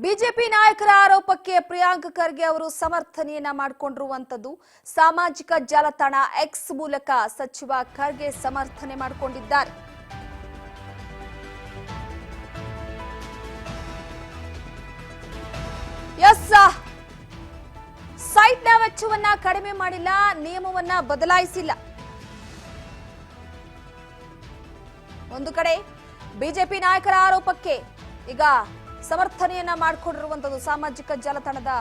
BJP ನಾಯಕರ ಆರೋಪಕ್ಕೆ ಪ್ರಿಯಾಂಕ್ ಖರ್ಗೆ ಅವರು ಸಮರ್ಥನೆಯನ್ನ ಮಾಡಿಕೊಂಡಿರುವಂತದ್ದು ಸಾಮಾಜಿಕ ಜಾಲತಾಣ ಎಕ್ಸ್ ಮೂಲಕ ಸಚಿವ ಖರ್ಗೆ ಸಮರ್ಥನೆ ಮಾಡಿಕೊಂಡಿದ್ದಾರೆ. ಸೈಟ್ನ ವೆಚ್ಚವನ್ನ ಕಡಿಮೆ ಮಾಡಿಲ್ಲ, ನಿಯಮವನ್ನ ಬದಲಾಯಿಸಿಲ್ಲ. ಒಂದು ಕಡೆ ಬಿಜೆಪಿ ನಾಯಕರ ಆರೋಪಕ್ಕೆ ಈಗ ಸಮರ್ಥನೆಯನ್ನ ಮಾಡಿಕೊಂಡಿರುವಂತದ್ದು ಸಾಮಾಜಿಕ ಜಾಲತಾಣದ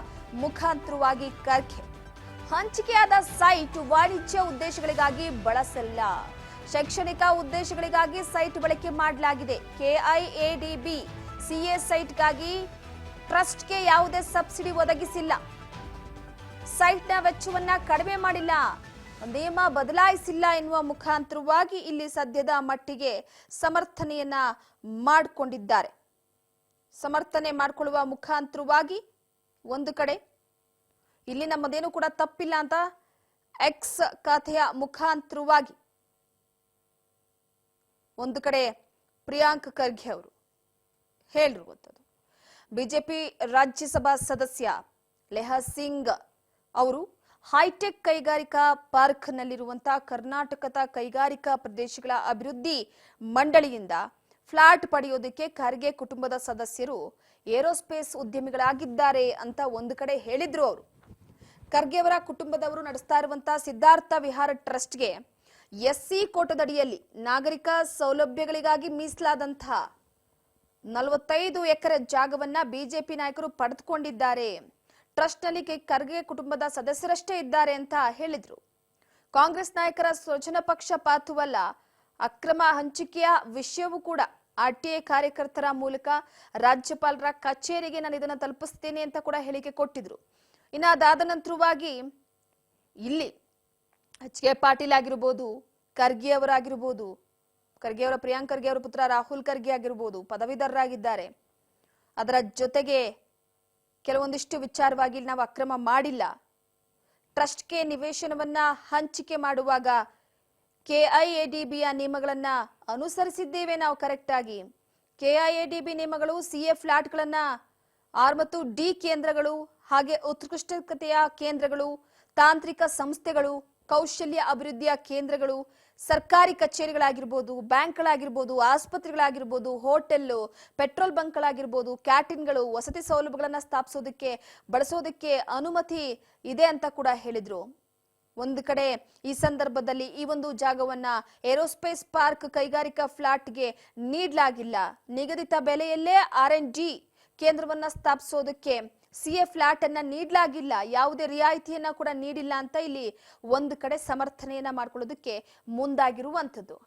ಮುಖಾಂತರವಾಗಿ ಖರ್ಗೆ. ಹಂಚಿಕೆಯಾದ ಸೈಟ್ ವಾಣಿಜ್ಯ ಉದ್ದೇಶಗಳಿಗಾಗಿ ಬಳಸಲ್ಲ, ಶೈಕ್ಷಣಿಕ ಉದ್ದೇಶಗಳಿಗಾಗಿ ಸೈಟ್ ಬಳಕೆ ಮಾಡಲಾಗಿದೆ. ಕೆಐಎಡಿಬಿ ಸಿಎ ಸೈಟ್ಗಾಗಿ ಟ್ರಸ್ಟ್ಗೆ ಯಾವುದೇ ಸಬ್ಸಿಡಿ ಒದಗಿಸಿಲ್ಲ, ಸೈಟ್ನ ವೆಚ್ಚವನ್ನ ಕಡಿಮೆ ಮಾಡಿಲ್ಲ, ನಿಯಮ ಬದಲಾಯಿಸಿಲ್ಲ ಎನ್ನುವ ಮುಖಾಂತರವಾಗಿ ಇಲ್ಲಿ ಸದ್ಯದ ಮಟ್ಟಿಗೆ ಸಮರ್ಥನೆಯನ್ನ ಮಾಡಿಕೊಂಡಿದ್ದಾರೆ. ಸಮರ್ಥನೆ ಮಾಡಿಕೊಳ್ಳುವ ಮುಖಾಂತರವಾಗಿ ಒಂದು ಕಡೆ ಇಲ್ಲಿ ನಮ್ಮದೇನು ಕೂಡ ತಪ್ಪಿಲ್ಲ ಅಂತ ಎಕ್ಸ್ ಖಾತೆಯ ಮುಖಾಂತರವಾಗಿ ಒಂದು ಕಡೆ ಪ್ರಿಯಾಂಕ್ ಖರ್ಗೆ ಅವರು ಹೇಳಿರುವಂಥದ್ದು. ಬಿಜೆಪಿ ರಾಜ್ಯಸಭಾ ಸದಸ್ಯ ಲೇಹಾ ಸಿಂಗ್ ಅವರು ಹೈಟೆಕ್ ಕೈಗಾರಿಕಾ ಪಾರ್ಕ್ ನಲ್ಲಿರುವಂತಹ ಕರ್ನಾಟಕದ ಕೈಗಾರಿಕಾ ಪ್ರದೇಶಗಳ ಅಭಿವೃದ್ಧಿ ಮಂಡಳಿಯಿಂದ ಫ್ಲಾಟ್ ಪಡೆಯೋದಕ್ಕೆ ಖರ್ಗೆ ಕುಟುಂಬದ ಸದಸ್ಯರು ಏರೋಸ್ಪೇಸ್ ಉದ್ಯಮಿಗಳಾಗಿದ್ದಾರೆ ಅಂತ ಒಂದು ಕಡೆ ಹೇಳಿದ್ರು. ಅವರು ಖರ್ಗೆ ಅವರ ಕುಟುಂಬದವರು ನಡೆಸ್ತಾ ಇರುವಂತಹ ಸಿದ್ಧಾರ್ಥ ವಿಹಾರ ಟ್ರಸ್ಟ್ಗೆ ಎಸ್ಸಿ ಕೋಟದಡಿಯಲ್ಲಿ ನಾಗರಿಕ ಸೌಲಭ್ಯಗಳಿಗಾಗಿ ಮೀಸಲಾದಂತಹ 45 ಎಕರೆ ಜಾಗವನ್ನ ಬಿಜೆಪಿ ನಾಯಕರು ಪಡೆದುಕೊಂಡಿದ್ದಾರೆ. ಟ್ರಸ್ಟ್ ನಲ್ಲಿ ಖರ್ಗೆ ಕುಟುಂಬದ ಸದಸ್ಯರಷ್ಟೇ ಇದ್ದಾರೆ ಅಂತ ಹೇಳಿದ್ರು. ಕಾಂಗ್ರೆಸ್ ನಾಯಕರ ಸ್ವಜನ ಪಕ್ಷಪಾತವಲ್ಲ, ಅಕ್ರಮ ಹಂಚಿಕೆಯ ವಿಷಯವೂ ಕೂಡ ಆರ್ಟಿಐ ಕಾರ್ಯಕರ್ತರ ಮೂಲಕ ರಾಜ್ಯಪಾಲರ ಕಚೇರಿಗೆ ನಾನು ಇದನ್ನ ತಲುಪಿಸ್ತೇನೆ ಅಂತ ಕೂಡ ಹೇಳಿಕೆ ಕೊಟ್ಟಿದ್ರು. ಇನ್ನು ಅದಾದ ನಂತರವಾಗಿ ಇಲ್ಲಿ ಎಚ್.ಕೆ. ಪಾಟೀಲ್ ಆಗಿರ್ಬೋದು, ಖರ್ಗೆ ಅವರಾಗಿರ್ಬೋದು, ಖರ್ಗೆ ಅವರ ಪ್ರಿಯಾಂಕ್ ಖರ್ಗೆ ಅವರ ಪುತ್ರ ರಾಹುಲ್ ಖರ್ಗೆ ಆಗಿರ್ಬೋದು ಪದವೀಧರರಾಗಿದ್ದಾರೆ. ಅದರ ಜೊತೆಗೆ ಕೆಲವೊಂದಿಷ್ಟು ವಿಚಾರವಾಗಿ ನಾವು ಅಕ್ರಮ ಮಾಡಿಲ್ಲ, ಟ್ರಸ್ಟ್ಗೆ ನಿವೇಶನವನ್ನ ಹಂಚಿಕೆ ಮಾಡುವಾಗ ಕೆಐಎಡಿಬಿಯ ನಿಯಮಗಳನ್ನ ಅನುಸರಿಸಿದ್ದೇವೆ ನಾವು ಕರೆಕ್ಟ್ ಆಗಿ. ಕೆಐಎಡಿಬಿ ನಿಯಮಗಳು ಸಿಎ ಫ್ಲಾಟ್ಗಳನ್ನ ಆರ್ ಮತ್ತು ಡಿ ಕೇಂದ್ರಗಳು, ಹಾಗೆ ಉತ್ಕೃಷ್ಟತೆಯ ಕೇಂದ್ರಗಳು, ತಾಂತ್ರಿಕ ಸಂಸ್ಥೆಗಳು, ಕೌಶಲ್ಯ ಅಭಿವೃದ್ಧಿಯ ಕೇಂದ್ರಗಳು, ಸರ್ಕಾರಿ ಕಚೇರಿಗಳಾಗಿರ್ಬೋದು, ಬ್ಯಾಂಕ್ಗಳಾಗಿರ್ಬೋದು, ಆಸ್ಪತ್ರೆಗಳಾಗಿರ್ಬೋದು, ಹೋಟೆಲ್ಲು, ಪೆಟ್ರೋಲ್ ಬಂಕ್ಗಳಾಗಿರ್ಬೋದು, ಕ್ಯಾಂಟೀನ್ಗಳು, ವಸತಿ ಸೌಲಭ್ಯಗಳನ್ನ ಸ್ಥಾಪಿಸೋದಕ್ಕೆ ಬಳಸೋದಕ್ಕೆ ಅನುಮತಿ ಇದೆ ಅಂತ ಕೂಡ ಹೇಳಿದ್ರು. ಒಂದು ಕಡೆ ಈ ಸಂದರ್ಭದಲ್ಲಿ ಈ ಒಂದು ಜಾಗವನ್ನ ಏರೋಸ್ಪೇಸ್ ಪಾರ್ಕ್ ಕೈಗಾರಿಕಾ ಫ್ಲಾಟ್ಗೆ ನೀಡಲಾಗಿಲ್ಲ, ನಿಗದಿತ ಬೆಲೆಯಲ್ಲೇ R&D ಕೇಂದ್ರವನ್ನ ಸ್ಥಾಪಿಸೋದಕ್ಕೆ ಸಿಎ ಫ್ಲಾಟ್ ಅನ್ನ ನೀಡಲಾಗಿಲ್ಲ, ಯಾವುದೇ ರಿಯಾಯಿತಿಯನ್ನ ಕೂಡ ನೀಡಿಲ್ಲ ಅಂತ ಇಲ್ಲಿ ಒಂದು ಕಡೆ ಸಮರ್ಥನೆಯನ್ನ ಮಾಡ್ಕೊಳ್ಳೋದಕ್ಕೆ ಮುಂದಾಗಿರುವಂಥದ್ದು.